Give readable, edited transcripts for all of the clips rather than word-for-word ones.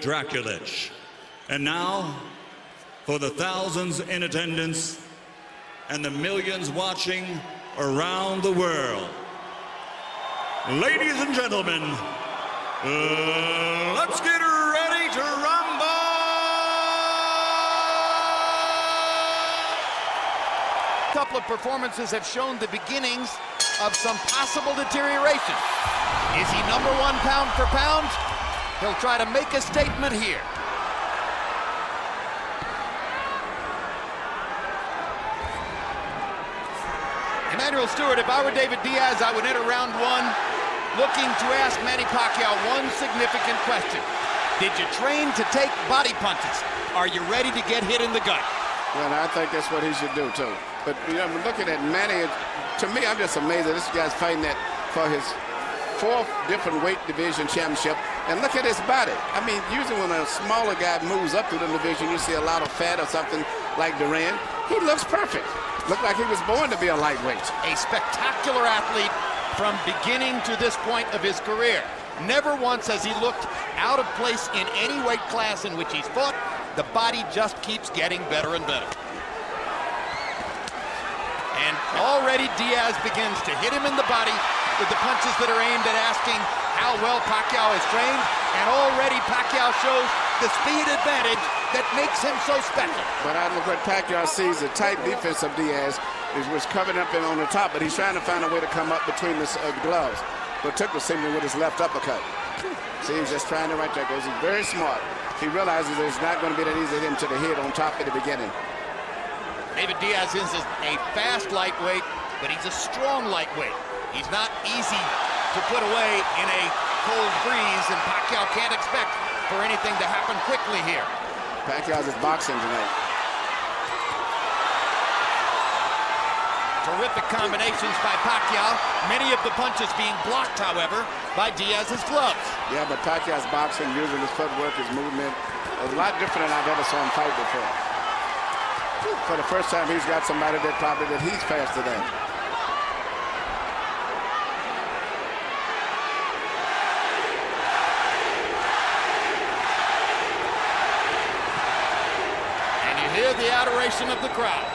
Draculich. And now, for the thousands in attendance and the millions watching around the world, ladies and gentlemen, let's get ready to rumble! A couple of performances have shown the beginnings of some possible deterioration. Is he number one pound for pound? He'll try to make a statement here. Emmanuel Stewart, if I were David Diaz, I would enter round one looking to ask Manny Pacquiao one significant question. Did you train to take body punches? Are you ready to get hit in the gut? Well, I think that's what he should do, too. But, you know, looking at Manny, to me, I'm just amazed that this guy's fighting that for his fourth different weight division championship. And look at his body. I mean, usually when a smaller guy moves up through the division, you see a lot of fat or something like Duran. He looks perfect. Looked like he was born to be a lightweight. A spectacular athlete from beginning to this point of his career. Never once has he looked out of place in any weight class in which he's fought. The body just keeps getting better and better. And already Diaz begins to hit him in the body with the punches that are aimed at asking how well Pacquiao is trained. And already Pacquiao shows the speed advantage that makes him so special. But I look what Pacquiao sees, the tight defense of Diaz was covered up and on the top, but he's trying to find a way to come up between the gloves. But took the signal with his left uppercut. See, he's just trying to right there because he's very smart. He realizes that it's not going to be that easy to hit him to the head on top at the beginning. David Diaz is a fast lightweight, but he's a strong lightweight. He's not easy to put away in a cold breeze, and Pacquiao can't expect for anything to happen quickly here. Pacquiao's is boxing tonight. Terrific combinations by Pacquiao. Many of the punches being blocked, however, by Diaz's gloves. Yeah, but Pacquiao's boxing, using his footwork, his movement, a lot different than I've ever saw him fight before. For the first time, he's got somebody that he's faster than. And you hear the adoration of the crowd.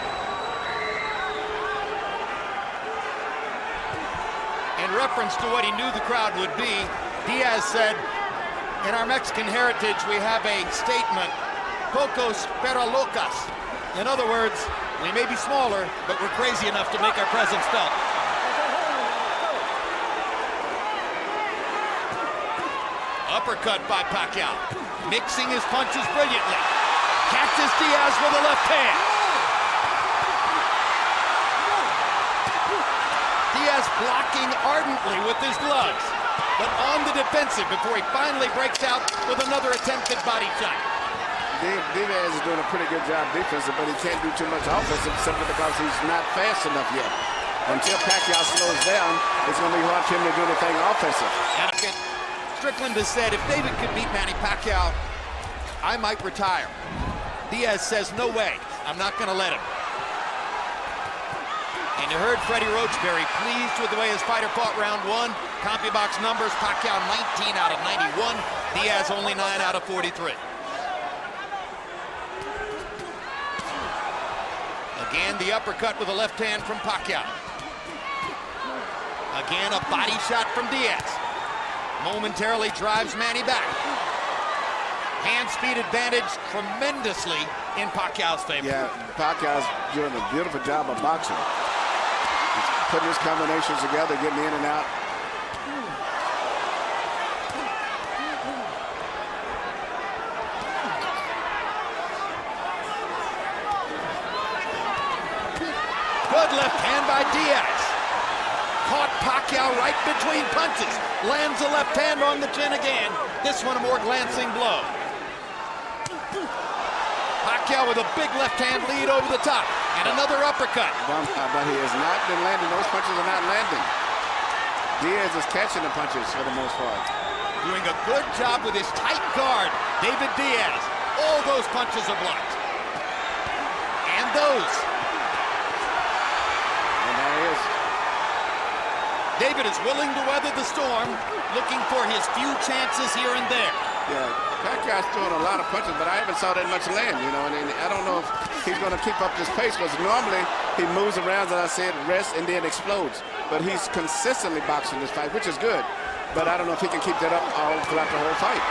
In reference to what he knew the crowd would be, Diaz said, in our Mexican heritage, we have a statement, pocos pero locas. In other words, we may be smaller, but we're crazy enough to make our presence felt. Uppercut by Pacquiao, mixing his punches brilliantly. Catches Diaz with a left hand. Diaz blocking ardently with his gloves, but on the defensive before he finally breaks out with another attempted body shot. Diaz is doing a pretty good job defensive, but he can't do too much offensive simply because he's not fast enough yet. Until Pacquiao slows down, it's going to be hard for him to do anything offensive. Strickland has said, if David could beat Manny Pacquiao, I might retire. Diaz says, no way, I'm not going to let him. And you heard Freddie Roach very pleased with the way his fighter fought round one. CompuBox numbers, Pacquiao 19 out of 91, Diaz only 9 out of 43. Again, the uppercut with a left hand from Pacquiao. Again, a body shot from Diaz. Momentarily drives Manny back. Hand speed advantage tremendously in Pacquiao's favor. Yeah, Pacquiao's doing a beautiful job of boxing. He's putting his combinations together, getting in and out. Good left hand by Diaz. Caught Pacquiao right between punches. Lands a left hand on the chin again. This one a more glancing blow. Pacquiao with a big left hand lead over the top. And another uppercut. But he has not been landing. Those punches are not landing. Diaz is catching the punches for the most part. Doing a good job with his tight guard. David Diaz. All those punches are blocked. And those. David is willing to weather the storm, looking for his few chances here and there. Yeah, Pacquiao's throwing a lot of punches, but I haven't saw that much land, you know, and I don't know if he's going to keep up this pace, because normally he moves around, as I said, rests, and then explodes. But he's consistently boxing this fight, which is good. But I don't know if he can keep that up all throughout the whole fight.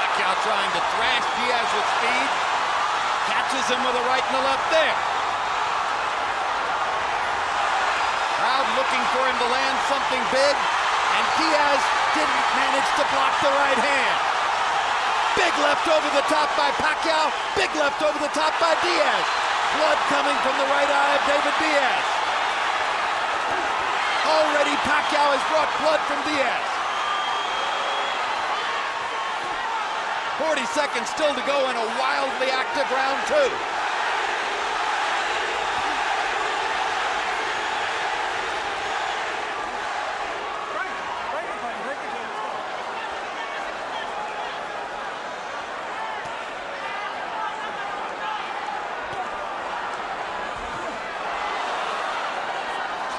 Pacquiao trying to thrash Diaz with speed. Catches him with a right and a left there. Crowd looking for him to land something big, and Diaz didn't manage to block the right hand. Big left over the top by Pacquiao, big left over the top by Diaz. Blood coming from the right eye of David Diaz. Already Pacquiao has brought blood from Diaz. 40 seconds still to go in a wildly active round two.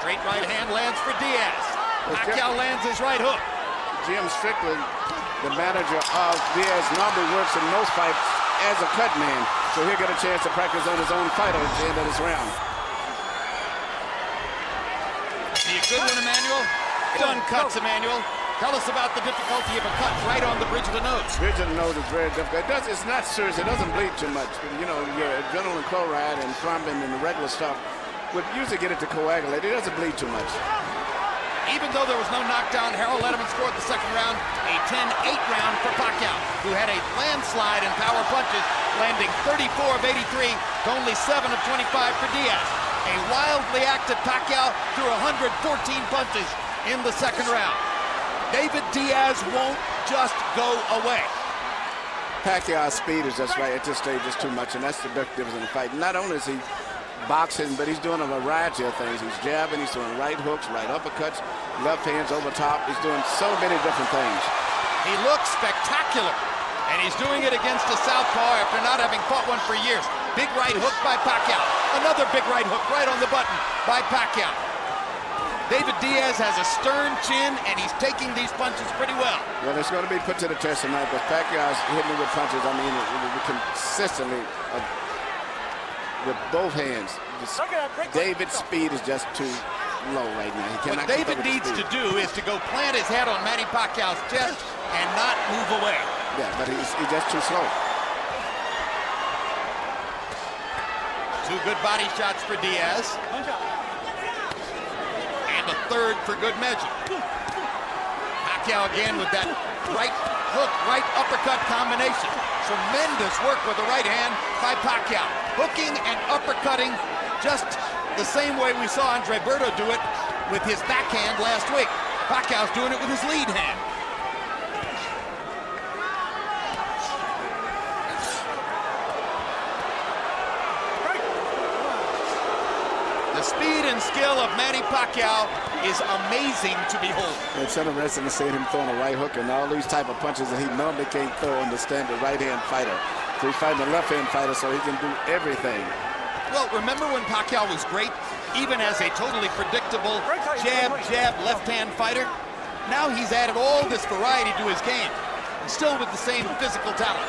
Straight right hand lands for Diaz. Pacquiao lands his right hook. Jim Strickland, the manager of Diaz, normally works in most fights as a cut man, so he'll get a chance to practice on his own fighter at the end of this round. See a good one, Emmanuel? Done cuts, Emmanuel. Tell us about the difficulty of a cut right on the bridge of the nose. Bridge of the nose is very difficult. It's not serious. It doesn't bleed too much. You know, your adrenaline chloride and thrombin and the regular stuff would usually get it to coagulate. It doesn't bleed too much. Even though there was no knockdown, Harold Letterman scored the second round, a 10-8 round for Pacquiao, who had a landslide in power punches, landing 34 of 83 to only 7 of 25 for Diaz. A wildly active Pacquiao threw 114 punches in the second round. David Diaz won't just go away. Pacquiao's speed is just right at this stage, is too much, and that's the big difference in the fight. Not only is he boxing, but he's doing a variety of things. He's jabbing, he's doing right hooks, right uppercuts, left hands over top. He's doing so many different things. He looks spectacular, and he's doing it against a southpaw after not having fought one for years. Big right hook by Pacquiao. Another big right hook right on the button by Pacquiao. David Diaz has a stern chin, and he's taking these punches pretty well. Well, it's going to be put to the test tonight, because Pacquiao's hitting him with punches, I mean, consistently, with both hands. David's speed is just too low right now. He cannot. What David needs to do is to go plant his head on Manny Pacquiao's chest and not move away. Yeah, but he's just too slow. Two good body shots for Diaz. And a third for good measure. Pacquiao again with that right hook, right uppercut combination. Tremendous work with the right hand by Pacquiao. Hooking and uppercutting just the same way we saw Andre Berto do it with his backhand last week. Pacquiao's doing it with his lead hand. The speed and skill of Manny Pacquiao is amazing to behold. And some of the rest of them saying him throwing a right hook and all these type of punches that he normally can't throw on the standard right-hand fighter. So he's fighting a left-hand fighter, so he can do everything. Well, remember when Pacquiao was great, even as a totally predictable jab, left-hand fighter? Now he's added all this variety to his game, and still with the same physical talent.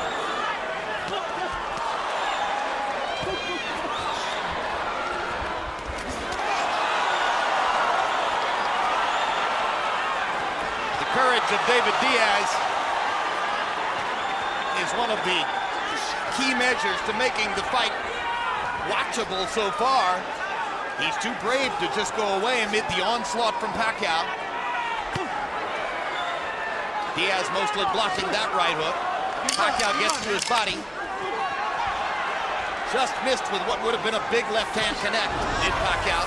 The courage of David Diaz is one of the key measures to making the fight watchable so far. He's too brave to just go away amid the onslaught from Pacquiao. Diaz mostly blocking that right hook. Pacquiao gets to his body. Just missed with what would have been a big left-hand connect, did Pacquiao.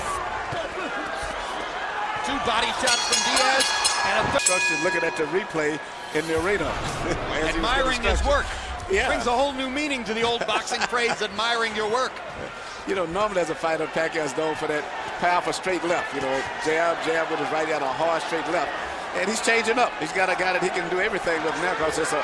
Two body shots from Diaz, and a third. Looking at the replay in the arena. Admiring his work. Yeah. Brings a whole new meaning to the old boxing phrase, admiring your work. You know, normally as a fighter, Pacquiao's known for that powerful straight left. You know, jab with his right hand, a hard straight left. And he's changing up. He's got a guy that he can do everything with now, because it's a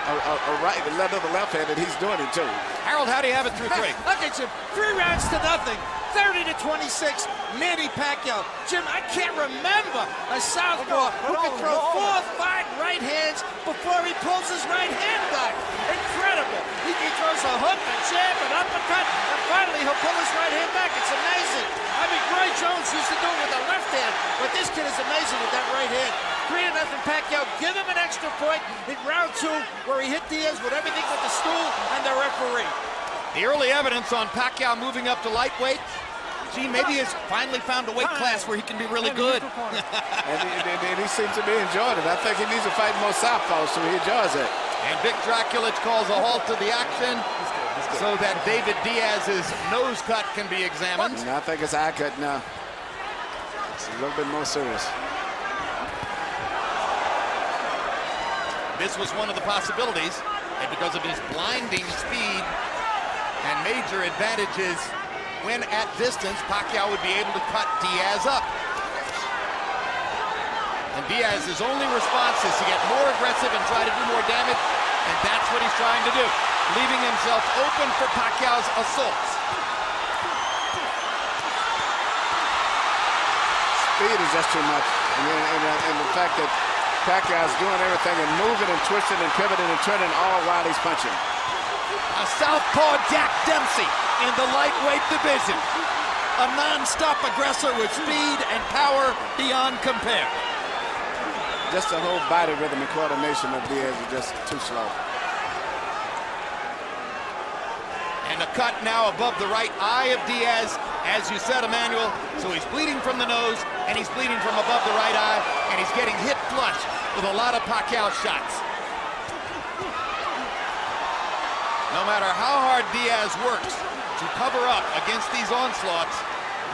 right, another left hand, and he's doing it too. Harold, how do you have it through three? Look at you, 3 rounds to nothing. 30-26, Manny Pacquiao. Jim, I can't remember a southpaw who can throw 4 or 5 right hands before he pulls his right hand back. Incredible. He throws a hook, a jab, an uppercut, and finally he'll pull his right hand back. It's amazing. I mean, Roy Jones used to do it with the left hand, but this kid is amazing with that right hand. 3-0 Pacquiao. Give him an extra point in round 2 where he hit Diaz with everything but the stool and the referee. The early evidence on Pacquiao moving up to lightweight. Gee, maybe he's finally found a weight class where he can be really good. and he seems to be enjoying it. I think he needs to fight more southpaws, so he enjoys it. And Vic Draculich calls a halt to the action so that David Diaz's nose cut can be examined. I think it's eye cut now. It's a little bit more serious. This was one of the possibilities, and because of his blinding speed and major advantages when at distance, Pacquiao would be able to cut Diaz up. And Diaz's only response is to get more aggressive and try to do more damage, and that's what he's trying to do, leaving himself open for Pacquiao's assaults. Speed is just too much, and the fact that Pacquiao's doing everything and moving and twisting and pivoting and turning all while he's punching. A southpaw Jack Dempsey in the lightweight division. A non-stop aggressor with speed and power beyond compare. Just the whole body rhythm and coordination of Diaz is just too slow. And a cut now above the right eye of Diaz, as you said, Emmanuel. So he's bleeding from the nose, and he's bleeding from above the right eye, and he's getting hit flush with a lot of Pacquiao shots. No matter how hard Diaz works to cover up against these onslaughts,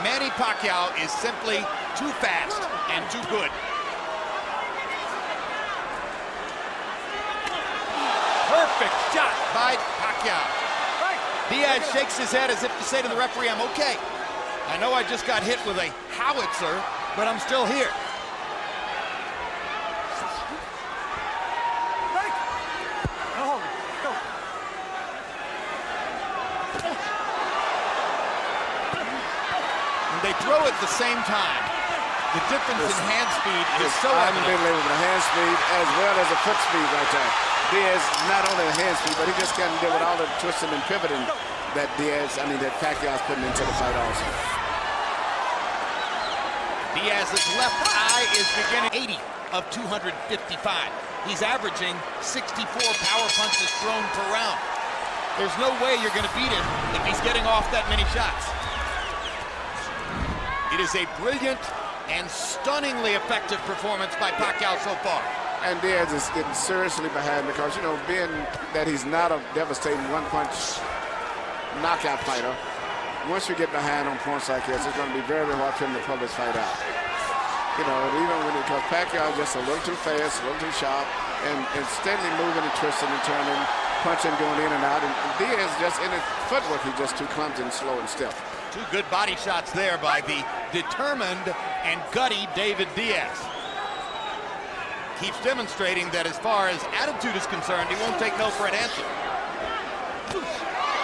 Manny Pacquiao is simply too fast and too good. Perfect shot by Pacquiao. Diaz shakes his head as if to say to the referee, I'm okay. I know I just got hit with a howitzer, but I'm still here. And they throw at the same time. The difference in hand speed is so evident. Unbelievable, the hand speed as well as the foot speed right there. Diaz, not only the hand speed, but he just can't deal with all the twisting and pivoting that that Pacquiao's putting into the fight also. Diaz's left eye is beginning 80 of 255. He's averaging 64 power punches thrown per round. There's no way you're going to beat him if he's getting off that many shots. It is a brilliant and stunningly effective performance by Pacquiao so far. And Diaz is getting seriously behind because, being that he's not a devastating one-punch knockout fighter, once you get behind on points like this, it's going to be very, very hard for him to pull this fight out. Because Pacquiao is just a little too fast, a little too sharp, and steadily moving and twisting and turning, punching, going in and out. And Diaz just, in his footwork, he's just too clumsy and slow and stiff. 2 good body shots there by the determined and gutty David Diaz. Keeps demonstrating that as far as attitude is concerned, he won't take no for an answer.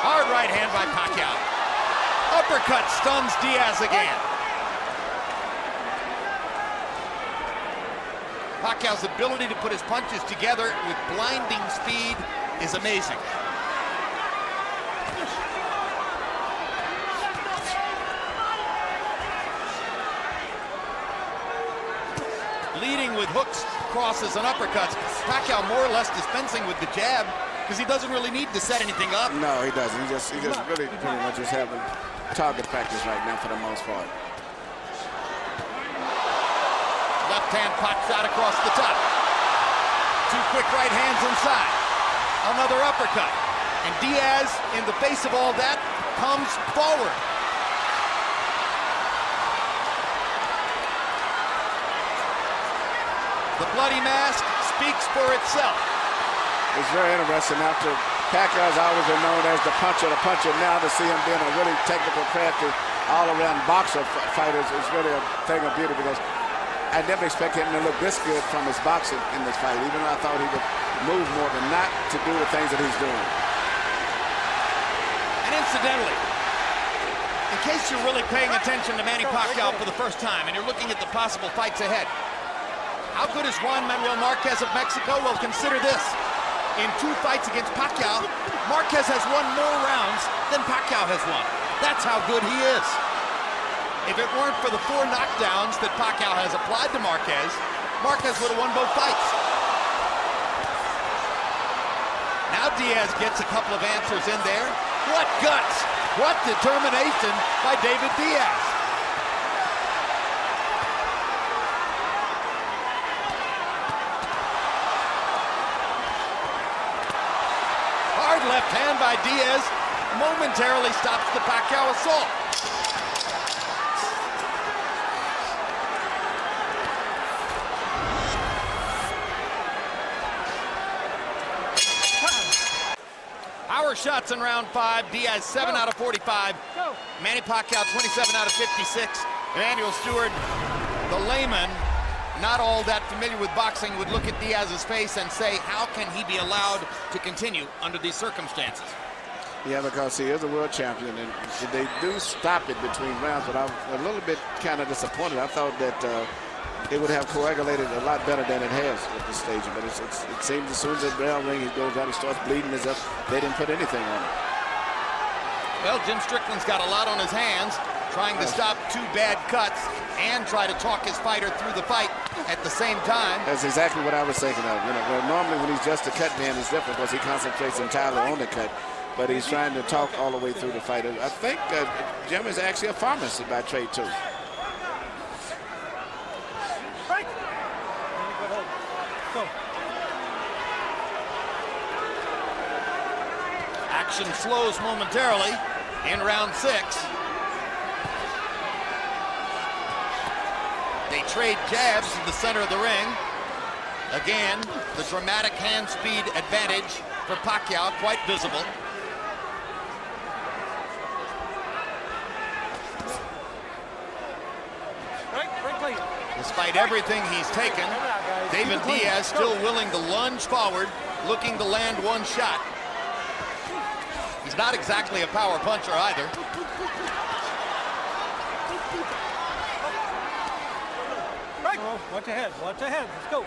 Hard right hand by Pacquiao. Uppercut stuns Diaz again. Pacquiao's ability to put his punches together with blinding speed is amazing. Leading with hooks, crosses, and uppercuts. Pacquiao more or less dispensing with the jab because he doesn't really need to set anything up. No, he doesn't. He just really pretty much just having target practice right now for the most part. Left hand pot shot across the top. 2 quick right hands inside. Another uppercut. And Diaz, in the face of all that, comes forward. The bloody mask speaks for itself. It's very interesting. After Pacquiao's always been known as the puncher, now to see him being a really technical, crafty, all-around boxer fighter is really a thing of beauty because I never expected him to look this good from his boxing in this fight, even though I thought he would move more, but not to do the things that he's doing. And incidentally, In case you're really paying attention to Manny Pacquiao for the first time and you're looking at the possible fights ahead, how good is Juan Manuel Marquez of Mexico? Well, consider this. In 2 fights against Pacquiao, Marquez has won more rounds than Pacquiao has won. That's how good he is. If it weren't for the 4 knockdowns that Pacquiao has applied to Marquez, Marquez would have won both fights. Now Diaz gets a couple of answers in there. What guts! What determination by David Diaz. Hard left hand by Diaz momentarily stops the Pacquiao assault. Power shots in round 5. Diaz 7 out of 45. Manny Pacquiao 27 out of 56. Emmanuel Stewart, the layman, not all that familiar with boxing, would look at Diaz's face and say, how can he be allowed to continue under these circumstances? Yeah, because he is a world champion, and they do stop it between rounds, but I'm a little bit kind of disappointed. I thought that it would have coagulated a lot better than it has at this stage, but it seems as soon as the bell ring, he goes out, he starts bleeding as if they didn't put anything on it. Well, Jim Strickland's got a lot on his hands, trying to stop 2 bad cuts and try to talk his fighter through the fight at the same time. That's exactly what I was thinking of. You know, where normally when he's just a cut man, it's different because he concentrates entirely on the cut, but he's trying to talk all the way through the fight. I think Jim is actually a pharmacist by trade, too. Action slows momentarily in round 6. They trade jabs in the center of the ring. Again, the dramatic hand speed advantage for Pacquiao, quite visible. Despite everything he's taken, David Diaz still willing to lunge forward, looking to land 1 shot. He's not exactly a power puncher either. Watch ahead, let's go.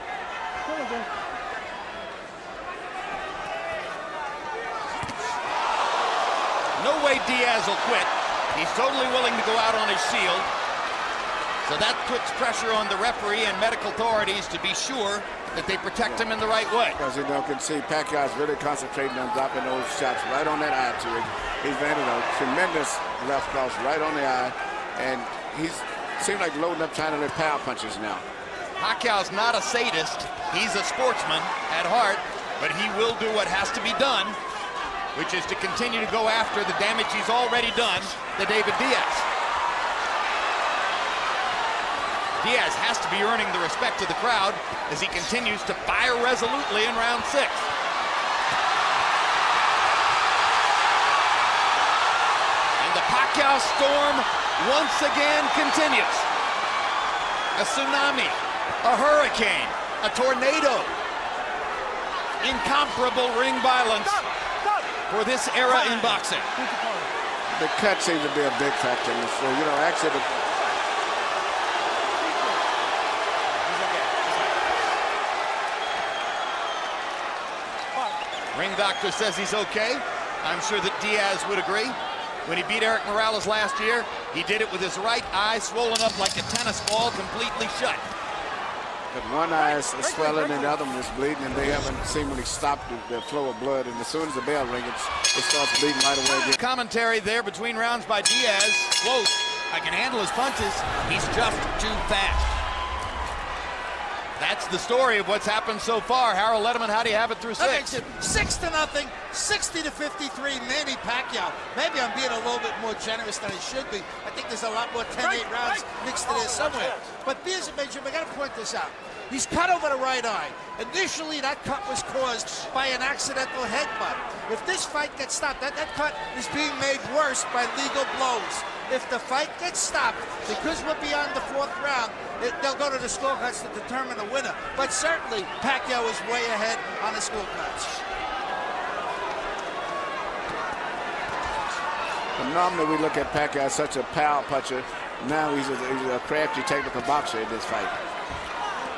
No way Diaz will quit. He's totally willing to go out on his shield. So that puts pressure on the referee and medical authorities to be sure that they protect him in the right way. Because you can see Pacquiao's really concentrating on dropping those shots right on that eye to it. He's landed a tremendous left cross right on the eye, and seems like loading up trying to let power punches now. Pacquiao's not a sadist. He's a sportsman at heart, but he will do what has to be done, which is to continue to go after the damage he's already done to David Diaz. Diaz has to be earning the respect of the crowd as he continues to fire resolutely in round 6. And the Pacquiao storm once again continues. A tsunami, a hurricane, a tornado. Incomparable ring violence for this era in boxing. The cut seems to be a big factor in this. So, you know, actually the ring doctor says he's okay. I'm sure that Diaz would agree. When he beat Eric Morales last year, he did it with his right eye swollen up like a tennis ball, completely shut. But one eye is swelling and the other one is bleeding, and they haven't seemingly stopped the flow of blood. And as soon as the bell rings, it starts bleeding right away again. Commentary there between rounds by Diaz. Close. I can handle his punches. He's just too fast. That's the story of what's happened so far. Harold Letterman, how do you have it through 6? That makes it 6-0, 60-53, Manny Pacquiao. Maybe I'm being a little bit more generous than I should be. I think there's a lot more 10-8 rounds mixed in there somewhere. But here's a major, I got to point this out. He's cut over the right eye. Initially, that cut was caused by an accidental headbutt. If this fight gets stopped, that cut is being made worse by legal blows. If the fight gets stopped, because we're beyond the 4th round, they'll go to the scorecards to determine the winner. But certainly, Pacquiao is way ahead on the scorecards. Normally we look at Pacquiao as such a power puncher. Now he's a crafty technical boxer in this fight.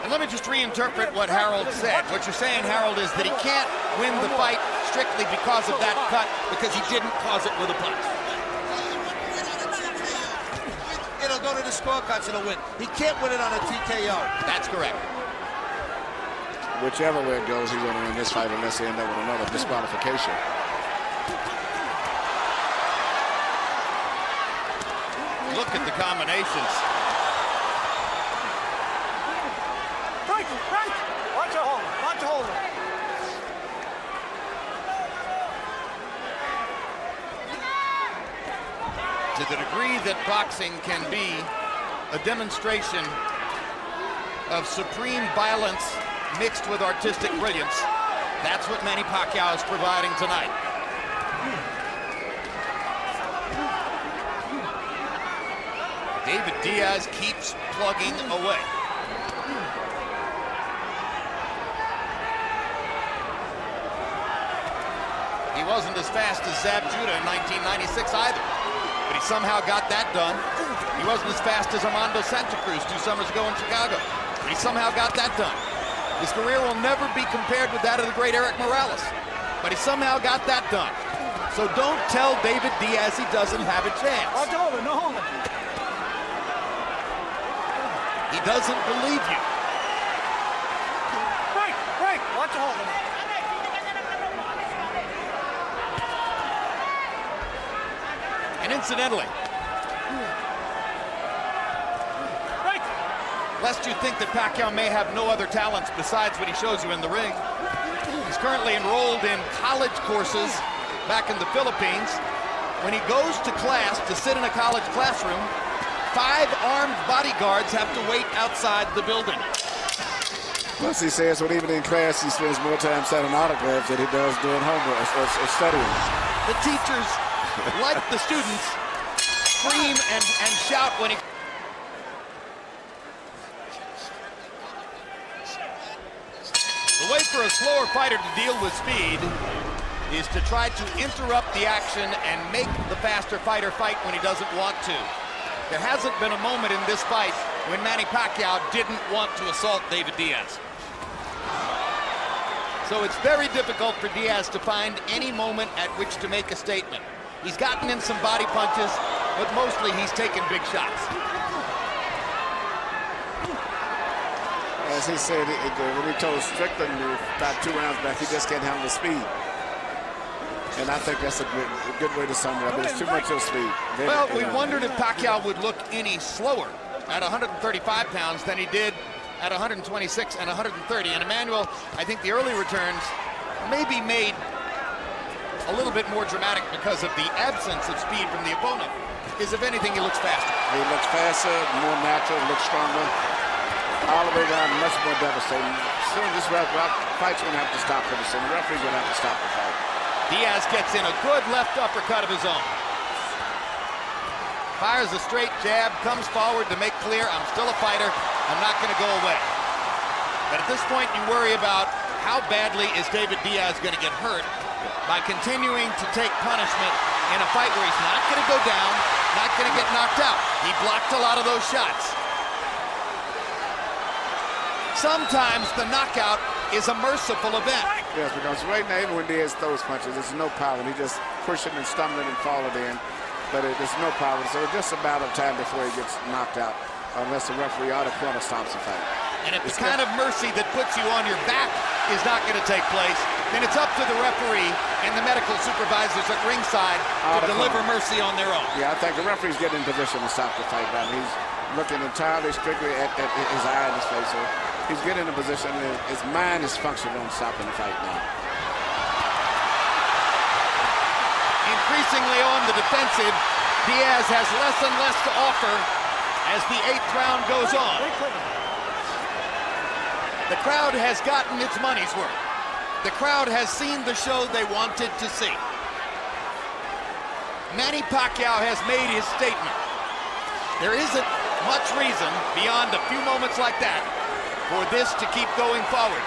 And let me just reinterpret what Harold said. What you're saying, Harold, is that he can't win the fight strictly because of that cut, because he didn't cause it with a punch. It'll go to the scorecards and he'll win. He can't win it on a TKO. That's correct. Whichever way it goes, he's going to win this fight unless they end up with another disqualification. Look at the combinations. Break, break. Watch a hold, watch a hold. To the degree that boxing can be a demonstration of supreme violence mixed with artistic brilliance, that's what Manny Pacquiao is providing tonight. David Diaz keeps plugging away. He wasn't as fast as Zab Judah in 1996 either, but he somehow got that done. He wasn't as fast as Armando Santa Cruz 2 summers ago in Chicago, but he somehow got that done. His career will never be compared with that of the great Eric Morales, but he somehow got that done. So don't tell David Diaz he doesn't have a chance. Watch a hold, no holding. He doesn't believe you. Break, break. Watch a hold. And incidentally, Break. lest you think that Pacquiao may have no other talents besides what he shows you in the ring, he's currently enrolled in college courses back in the Philippines. When he goes to class to sit in a college classroom, 5 armed bodyguards have to wait outside the building. Plus, he says when even in class, he spends more time signing autographs than he does doing homework or studying. The teachers, like the students, scream and shout when he... The way for a slower fighter to deal with speed is to try to interrupt the action and make the faster fighter fight when he doesn't want to. There hasn't been a moment in this fight when Manny Pacquiao didn't want to assault David Diaz. So it's very difficult for Diaz to find any moment at which to make a statement. He's gotten in some body punches, but mostly he's taken big shots. As he said, when he told Strickland about 2 rounds back, he just can't handle the speed. And I think that's a good way to sum it up. It's too much of speed. Well, we wondered if Pacquiao would look any slower at 135 pounds than he did at 126 and 130. And Emmanuel, I think the early returns may be made a little bit more dramatic because of the absence of speed from the opponent. If anything, he looks faster. He looks faster, more natural, looks stronger. All the way down, much more devastating. Soon this fight's going to have to stop pretty soon. The referee's going to have to stop the fight. Diaz gets in a good left uppercut of his own. Fires a straight jab, comes forward to make clear, I'm still a fighter, I'm not going to go away. But at this point, you worry about how badly is David Diaz going to get hurt by continuing to take punishment in a fight where he's not going to go down, not going to get knocked out. He blocked a lot of those shots. Sometimes the knockout is a merciful event. Yes, because right now, even when Diaz throws punches, there's no power. He just pushing and stumbling and falling in, but there's no power. So it's just a matter of time before he gets knocked out, unless the referee or the corner stops the fight. And if the kind of mercy that puts you on your back is not going to take place, then it's up to the referee and the medical supervisors at ringside to deliver mercy on their own. Yeah, I think the referee's getting in position to stop the fight, but he's looking entirely strictly at his eye and his face. So he's getting in a position that his mind is functioning on stopping the fight now. Increasingly on the defensive, Diaz has less and less to offer as the 8th round goes on. The crowd has gotten its money's worth. The crowd has seen the show they wanted to see. Manny Pacquiao has made his statement. There isn't much reason beyond a few moments like that for this to keep going forward.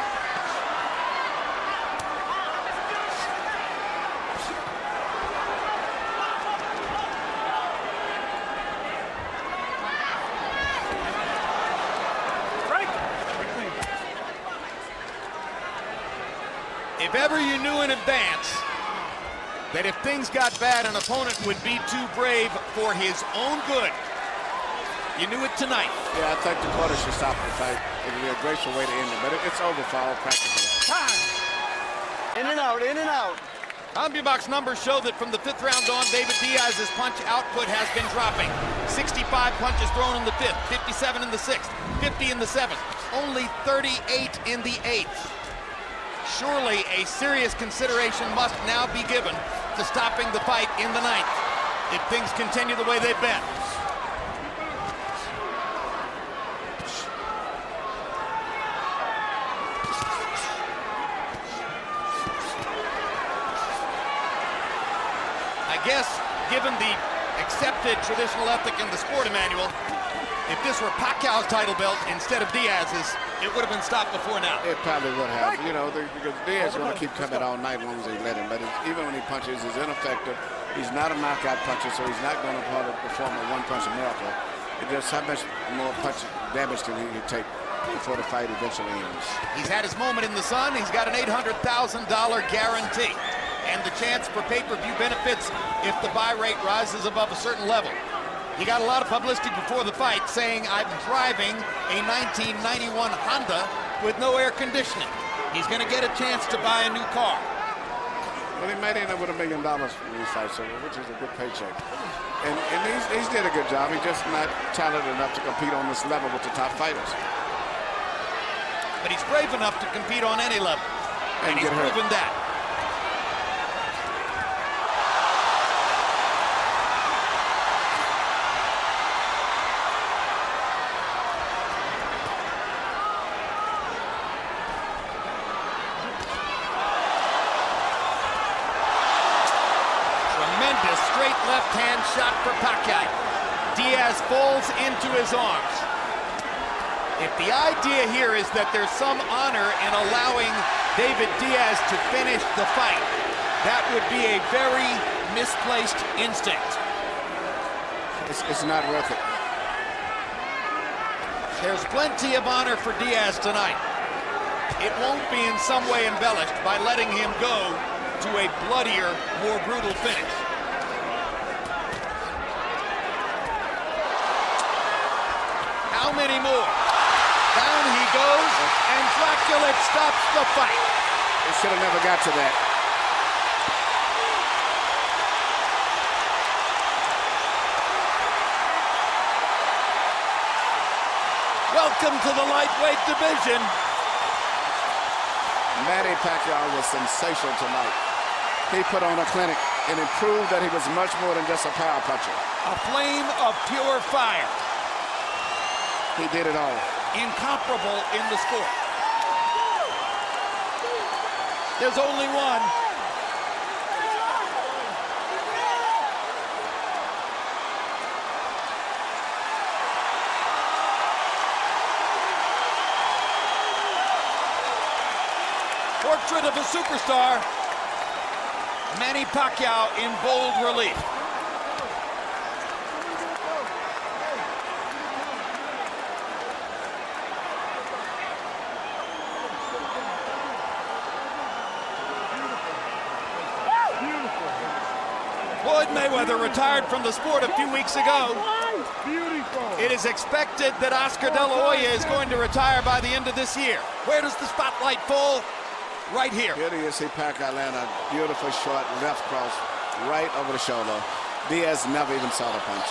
If ever you knew in advance that if things got bad, an opponent would be too brave for his own good, you knew it tonight. Yeah, I think the quarter should stop the fight. It would be a graceful way to end it, but it's over for all practically. Time. In and out, in and out. CompuBox numbers show that from the 5th round on, David Diaz's punch output has been dropping. 65 punches thrown in the 5th, 57 in the 6th, 50 in the 7th, only 38 in the 8th. Surely a serious consideration must now be given to stopping the fight in the 9th if things continue the way they've been. I guess, given the accepted traditional ethic in the sport manual, if this were Pacquiao's title belt instead of Diaz's, it would have been stopped before now. It probably would have, you know, because Diaz is going to keep coming all night long as they let him. But even when he punches, he's ineffective. He's not a knockout puncher, so he's not going to perform a one-punch miracle. It just how much more punch damage can he take before the fight eventually ends. He's had his moment in the sun. He's got an $800,000 guarantee and the chance for pay-per-view benefits if the buy rate rises above a certain level. He got a lot of publicity before the fight saying, I'm driving a 1991 Honda with no air conditioning. He's going to get a chance to buy a new car. Well, he made in with $1 million from these fights, which is a good paycheck. And he's did a good job. He's just not talented enough to compete on this level with the top fighters. But he's brave enough to compete on any level. And he's proven that. Straight left hand shot for Pacquiao. Diaz falls into his arms. If the idea here is that there's some honor in allowing David Diaz to finish the fight, that would be a very misplaced instinct. It's not worth it. There's plenty of honor for Diaz tonight. It won't be in some way embellished by letting him go to a bloodier, more brutal finish. How many more? Down he goes, and Dracula stops the fight. They should have never got to that. Welcome to the lightweight division. Manny Pacquiao was sensational tonight. He put on a clinic, and it proved that he was much more than just a power puncher. A flame of pure fire. He did it all. Incomparable in the sport. There's only one. Portrait of a superstar. Manny Pacquiao in bold relief. Floyd Mayweather retired from the sport a few weeks ago. It is expected that Oscar De La Hoya is going to retire by the end of this year. Where does the spotlight fall? Right here. Here you see Pacquiao land a beautiful short left cross right over the shoulder. Diaz never even saw the punch.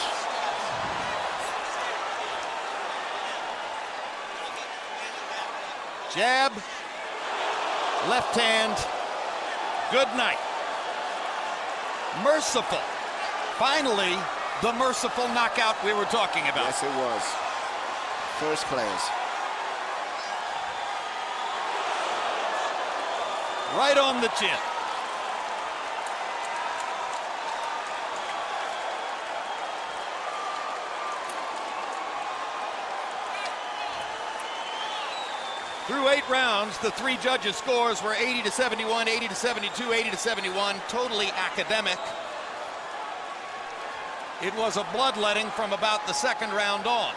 Jab, left hand, good night. Merciful. Finally, the merciful knockout we were talking about. Yes, it was. First class. Right on the chin. Through 8 rounds, the 3 judges' scores were 80-71, 80-72, 80-71, totally academic. It was a bloodletting from about the 2nd round on.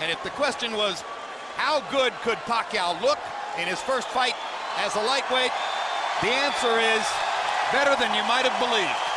And if the question was, How good could Pacquiao look in his first fight as a lightweight? The answer is better than you might have believed.